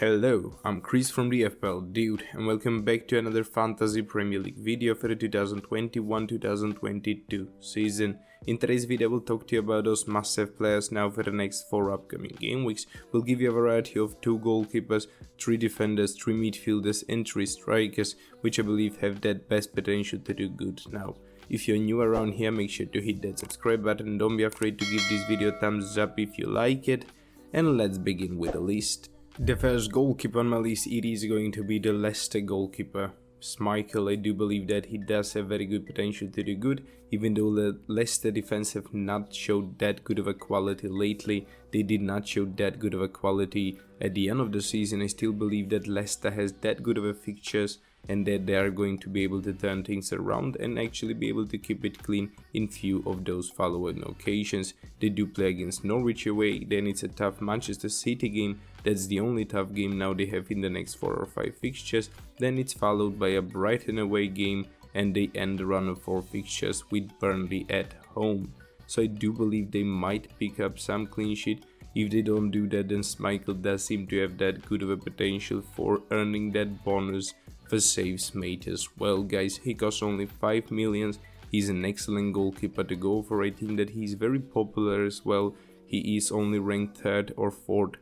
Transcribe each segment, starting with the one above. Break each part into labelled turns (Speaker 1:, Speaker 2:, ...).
Speaker 1: Hello, I'm Chris from the FPL Dude and welcome back to another Fantasy Premier League video for the 2021-2022 season. In today's video I will talk to you about those must-have players now for the next 4 upcoming game weeks. We'll give you a variety of 2 goalkeepers, 3 defenders, 3 midfielders and 3 strikers, which I believe have that best potential to do good now. If you're new around here, make sure to hit that subscribe button, don't be afraid to give this video a thumbs up if you like it, and let's begin with the list. The first goalkeeper on my list, it is going to be the Leicester goalkeeper, Schmeichel. I do believe that he does have very good potential to do good, even though the Leicester defense have not showed that good of a quality lately. They did not show that good of a quality at the end of the season. I still believe that Leicester has that good of a fixtures and that they are going to be able to turn things around and actually be able to keep it clean in few of those following occasions. They do play against Norwich away, then it's a tough Manchester City game. That's the only tough game now they have in the next 4 or 5 fixtures. Then it's followed by a Brighton away game and they end the run of 4 fixtures with Burnley at home. So I do believe they might pick up some clean sheet. If they don't do that, then Schmeichel does seem to have that good of a potential for earning that bonus for saves made as well, guys. He costs only 5 million. He's an excellent goalkeeper to go for. I think that he's very popular as well. He is only ranked 3rd or 4th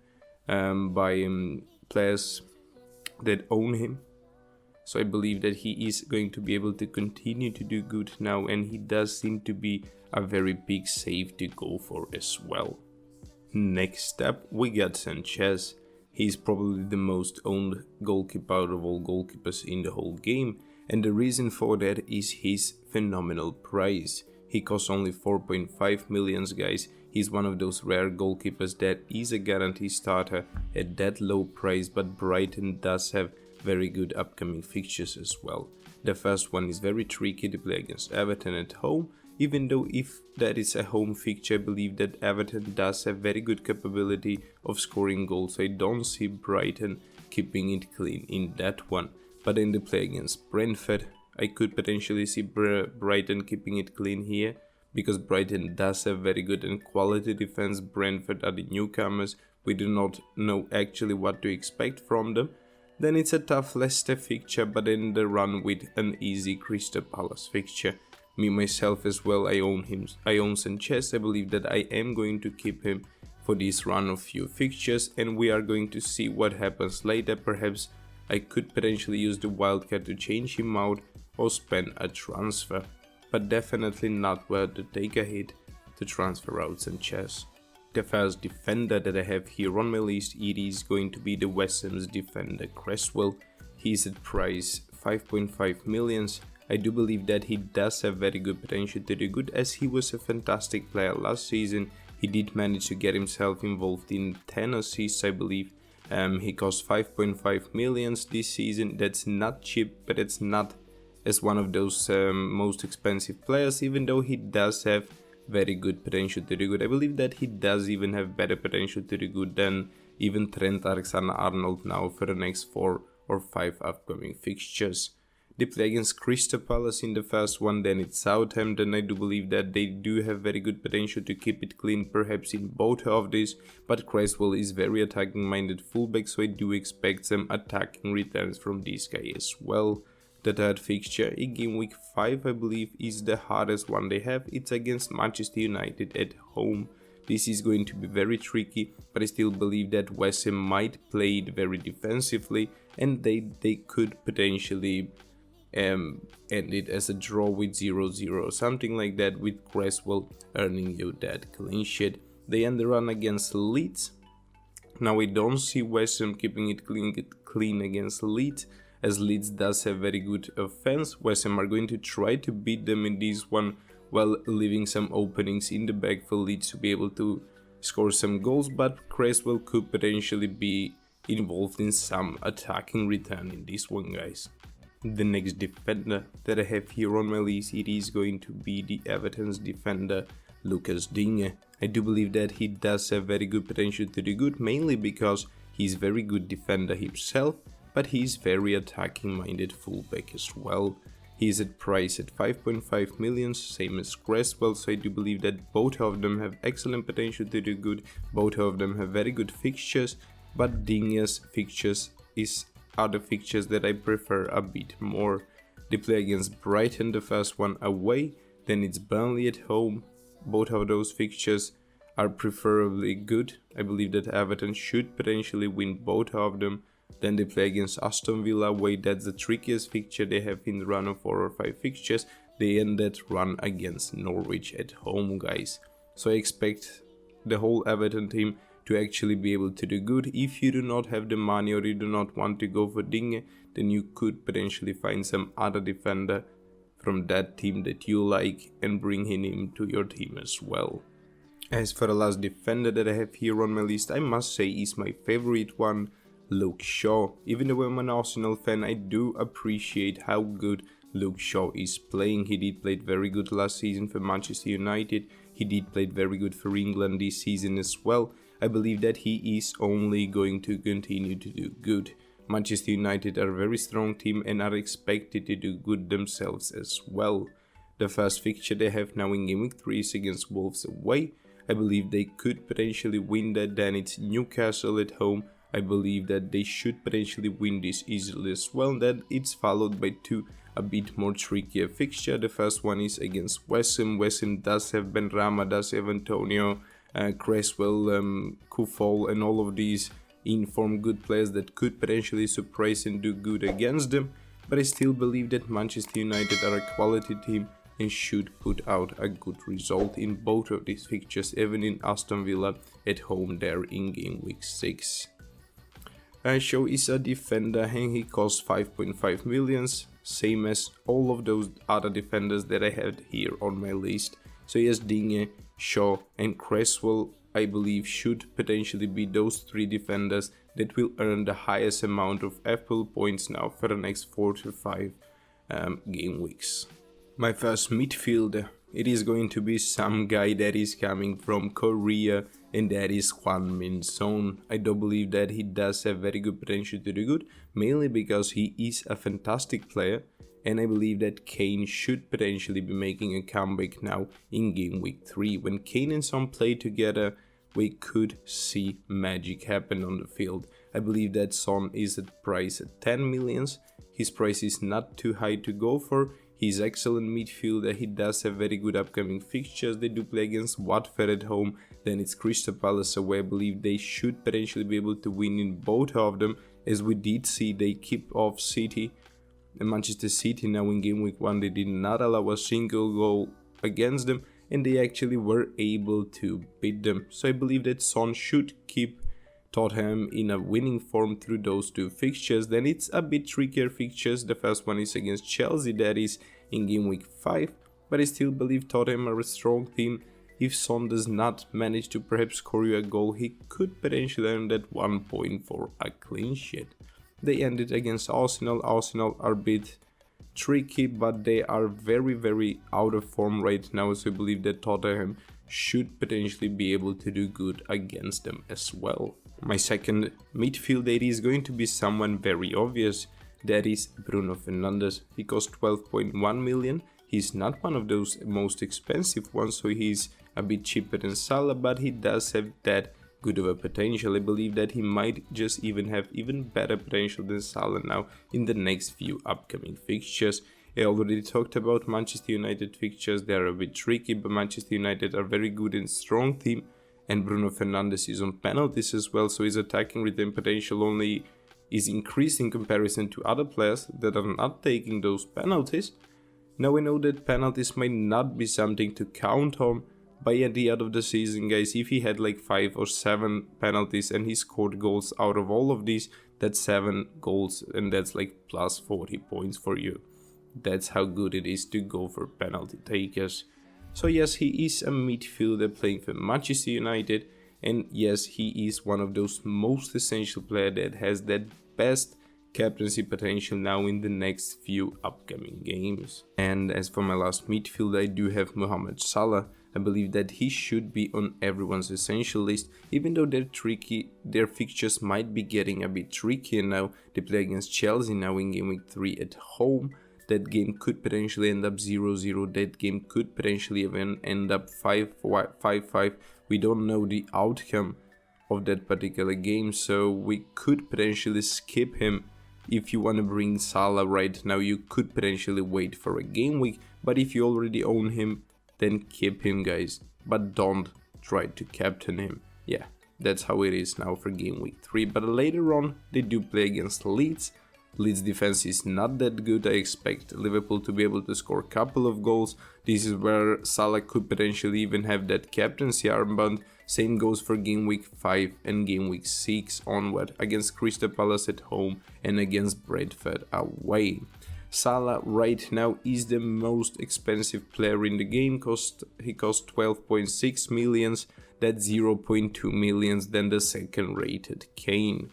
Speaker 1: by players that own him. So I believe that he is going to be able to continue to do good now, and he does seem to be a very big save to go for as well. Next up we got Sanchez. He's probably the most owned goalkeeper out of all goalkeepers in the whole game, and the reason for that is his phenomenal price. He costs only 4.5 million, guys. He's one of those rare goalkeepers that is a guarantee starter at that low price, but Brighton does have very good upcoming fixtures as well. The first one is very tricky to play against Everton at home, even though if that is a home fixture, I believe that Everton does have very good capability of scoring goals. I don't see Brighton keeping it clean in that one. But in the play against Brentford, I could potentially see Brighton keeping it clean here, because Brighton does have very good and quality defense. Brentford are the newcomers. We do not know actually what to expect from them. Then it's a tough Leicester fixture, but in the run with an easy Crystal Palace fixture. Me myself as well, I own Sanchez. I believe that I am going to keep him for this run of few fixtures, and we are going to see what happens later. Perhaps I could potentially use the wildcard to change him out or spend a transfer, but definitely not worth to take a hit to transfer out Sanchez. The first defender that I have here on my list, it is going to be the West Ham's defender Cresswell. He's at price 5.5 million. I do believe that he does have very good potential to do good, as he was a fantastic player last season. He did manage to get himself involved in 10 assists, I believe. He cost 5.5 million this season. That's not cheap, but it's not as one of those most expensive players, even though he does have very good potential to do good. I believe that he does even have better potential to do good than even Trent Alexander-Arnold now for the next 4 or 5 upcoming fixtures. They play against Crystal Palace in the first one, then it's Southampton. I do believe that they do have very good potential to keep it clean, perhaps in both of these, but Cresswell is very attacking minded fullback, so I do expect some attacking returns from this guy as well. The third fixture in game week 5, I believe, is the hardest one they have. It's against Manchester United at home. This is going to be very tricky, but I still believe that West Ham might play it very defensively, and they could potentially end it as a draw with 0-0 or something like that, with Cresswell earning you that clean sheet. They end the run against Leeds. Now we don't see West Ham keeping it clean against Leeds, as Leeds does have very good offense. West Ham are going to try to beat them in this one while leaving some openings in the back for Leeds to be able to score some goals, but Cresswell could potentially be involved in some attacking return in this one, guys. The next defender that I have here on my list, it is going to be the Everton's defender Lucas Digne. I do believe that he does have very good potential to do good, mainly because he's very good defender himself, but he's very attacking minded fullback as well. He's at price at 5.5 million, same as Cresswell, so I do believe that both of them have excellent potential to do good. Both of them have very good fixtures, but Dinge's fixtures are the fixtures that I prefer a bit more. They play against Brighton, the first one away, then it's Burnley at home. Both of those fixtures are preferably good. I believe that Everton should potentially win both of them. Then they play against Aston Villa away, that's the trickiest fixture they have in the run of 4 or 5 fixtures. They end that run against Norwich at home, guys. So I expect the whole Everton team to actually be able to do good. If you do not have the money or you do not want to go for Dinge, then you could potentially find some other defender from that team that you like and bring him into your team as well. As for the last defender that I have here on my list, I must say is my favorite one, Luke Shaw. Even though I'm an Arsenal fan, I do appreciate how good Luke Shaw is playing. He did play very good last season for Manchester United. He did play very good for England this season as well. I believe that he is only going to continue to do good. Manchester United are a very strong team and are expected to do good themselves as well. The first fixture they have now in Game Week 3 is against Wolves away. I believe they could potentially win that. Then it's Newcastle at home. I believe that they should potentially win this easily as well. Then it's followed by 2 a bit more trickier fixture. The first one is against West Ham. West Ham does have Benrahma, does have Antonio, Cresswell, Kufal, and all of these informed good players that could potentially surprise and do good against them. But I still believe that Manchester United are a quality team and should put out a good result in both of these fixtures, even in Aston Villa at home there in Game Week 6. Shaw is a defender and he costs 5.5 millions, same as all of those other defenders that I had here on my list. So yes, Dinge, Shaw and Cresswell I believe should potentially be those 3 defenders that will earn the highest amount of FPL points now for the next 4 to 5 game weeks. My first midfielder, it is going to be some guy that is coming from Korea, and that is Hwan Min Son. I do believe that he does have very good potential to do good, mainly because he is a fantastic player, and I believe that Kane should potentially be making a comeback now in Game Week 3. When Kane and Son play together, we could see magic happen on the field. I believe that Son is at price at 10 millions. His price is not too high to go for. He's excellent midfielder. He does have very good upcoming fixtures. They do play against Watford at home. Then it's Crystal Palace away. I believe they should potentially be able to win in both of them. As we did see, they keep off City. And Manchester City now in Game Week 1, they did not allow a single goal against them. And they actually were able to beat them. So I believe that Son should keep Tottenham in a winning form through those 2 fixtures. Then it's a bit trickier fixtures. The first one is against Chelsea, that is in Game Week 5. But I still believe Tottenham are a strong team. If Son does not manage to perhaps score you a goal, he could potentially earn that 1 point for a clean sheet. They ended against Arsenal. Arsenal are a bit tricky, but they are very out of form right now. So I believe that Tottenham should potentially be able to do good against them as well. My second midfielder is going to be someone very obvious, that is Bruno Fernandes. He costs 12.1 million. He's not one of those most expensive ones, so he's a bit cheaper than Salah, but he does have that good of a potential. I believe that he might just even have even better potential than Salah now in the next few upcoming fixtures. I already talked about Manchester United fixtures. They are a bit tricky, but Manchester United are very good and strong team. And Bruno Fernandes is on penalties as well, so his attacking return potential only is increased in comparison to other players that are not taking those penalties. Now we know that penalties might not be something to count on, but at the end of the season, guys, if he had like 5 or 7 penalties and he scored goals out of all of these, that's 7 goals and that's like plus 40 points for you. That's how good it is to go for penalty takers. So yes, he is a midfielder playing for Manchester United, and yes, he is one of those most essential players that has that best captaincy potential now in the next few upcoming games. And as for my last midfielder, I do have Mohamed Salah. I believe that he should be on everyone's essential list, even though they're tricky. Their fixtures might be getting a bit trickier now. They play against Chelsea now in Game Week 3 at home. That game could potentially end up 0-0. That game could potentially even end up 5-5. We don't know the outcome of that particular game, so we could potentially skip him. If you want to bring Salah right now, you could potentially wait for a game week, but if you already own him, then keep him, guys, but don't try to captain him. Yeah, that's how it is now for game week 3, but later on they do play against Leeds. Leeds defense is not that good. I expect Liverpool to be able to score a couple of goals. This is where Salah could potentially even have that captaincy armband. Same goes for game week 5 and game week 6 onward against Crystal Palace at home and against Brentford away. Salah right now is the most expensive player in the game. He costs 12.6 millions. That's 0.2 millions than the second rated Kane.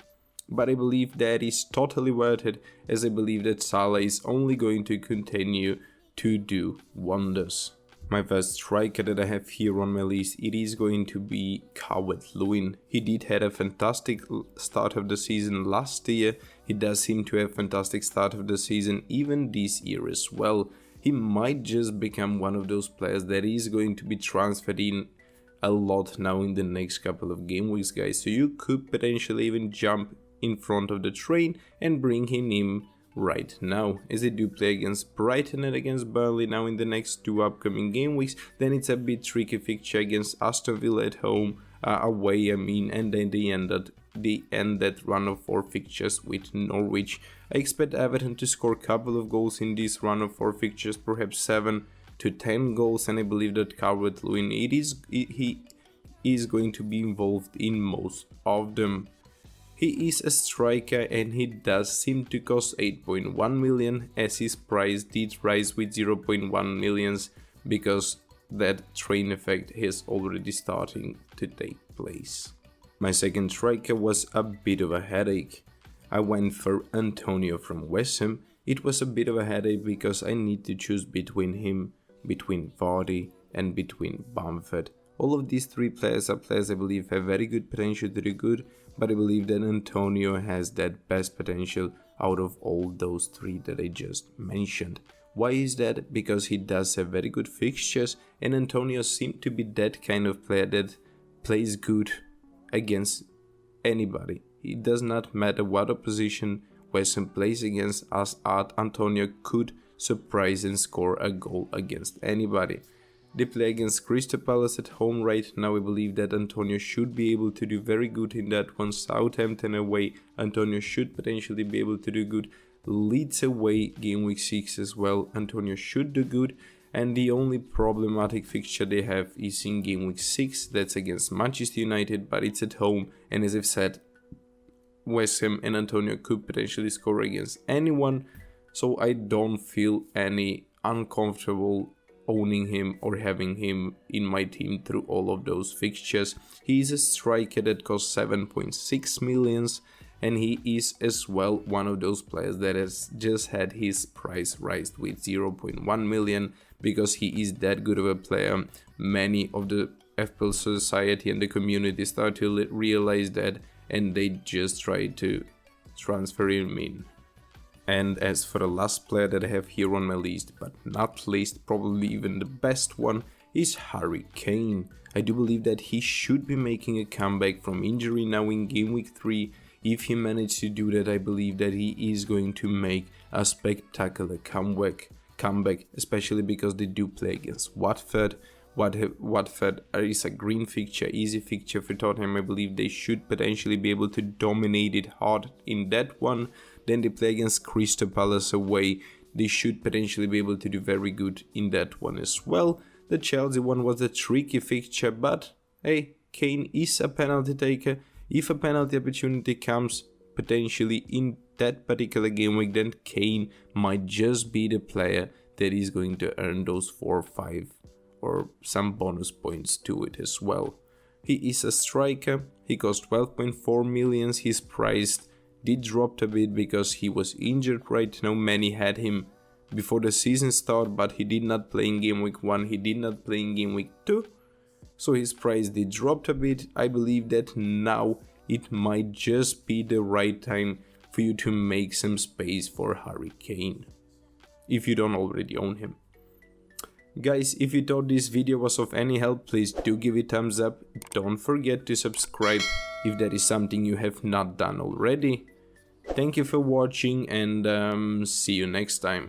Speaker 1: But I believe that is totally worth it, as I believe that Salah is only going to continue to do wonders. My first striker that I have here on my list, it is going to be Calvert-Lewin. He did have a fantastic start of the season last year. He does seem to have a fantastic start of the season even this year as well. He might just become one of those players that is going to be transferred in a lot now in the next couple of game weeks, guys. So you could potentially even jump in front of the train and bring him in right now, as they do play against Brighton and against Burnley now in the next 2 upcoming game weeks. Then it's a bit tricky fixture against Aston Villa at home, away I mean, and then they end that run of 4 fixtures with Norwich. I expect Everton to score a couple of goals in this run of 4 fixtures, perhaps 7 to 10 goals, and I believe that Calvert-Lewin he is going to be involved in most of them. He is a striker and he does seem to cost 8.1 million, as his price did rise with 0.1 millions because that train effect is already starting to take place. My second striker was a bit of a headache. I went for Antonio from West Ham. It was a bit of a headache because I need to choose between him, between Vardy and between Bamford. All of these 3 players are players I believe have very good potential to do good, but I believe that Antonio has that best potential out of all those 3 that I just mentioned. Why is that? Because he does have very good fixtures, and Antonio seems to be that kind of player that plays good against anybody. It does not matter what opposition West Ham plays against us, Antonio could surprise and score a goal against anybody. They play against Crystal Palace at home right now. I believe that Antonio should be able to do very good in that one. Southampton away, Antonio should potentially be able to do good. Leeds away, game week 6 as well, Antonio should do good. And the only problematic fixture they have is in game week 6, that's against Manchester United, but it's at home. And as I've said, West Ham and Antonio could potentially score against anyone. So I don't feel any uncomfortable owning him or having him in my team through all of those fixtures. He is a striker that costs 7.6 millions, and he is as well one of those players that has just had his price raised with 0.1 million because he is that good of a player. Many of the FPL society and the community start to realize that, and they just try to transfer him in. And as for the last player that I have here on my list, but not least, probably even the best one, is Harry Kane. I do believe that he should be making a comeback from injury now in game week 3. If he manages to do that, I believe that he is going to make a spectacular comeback, especially because they do play against Watford. Watford is a green fixture, easy fixture for Tottenham. I believe they should potentially be able to dominate it hard in that one. Then they play against Crystal Palace away. They should potentially be able to do very good in that one as well. The Chelsea one was a tricky fixture, but hey, Kane is a penalty taker. If a penalty opportunity comes potentially in that particular game week, then Kane might just be the player that is going to earn those 4 or 5 or some bonus points to it as well. He is a striker. He costs 12.4 million. His price did drop a bit because he was injured right now. Many had him before the season started, but he did not play in game week 1. He did not play in game week 2. So his price did drop a bit. I believe that now it might just be the right time for you to make some space for Harry Kane, if you don't already own him. Guys, if you thought this video was of any help, please do give it a thumbs up. Don't forget to subscribe if that is something you have not done already. Thank you for watching, and see you next time.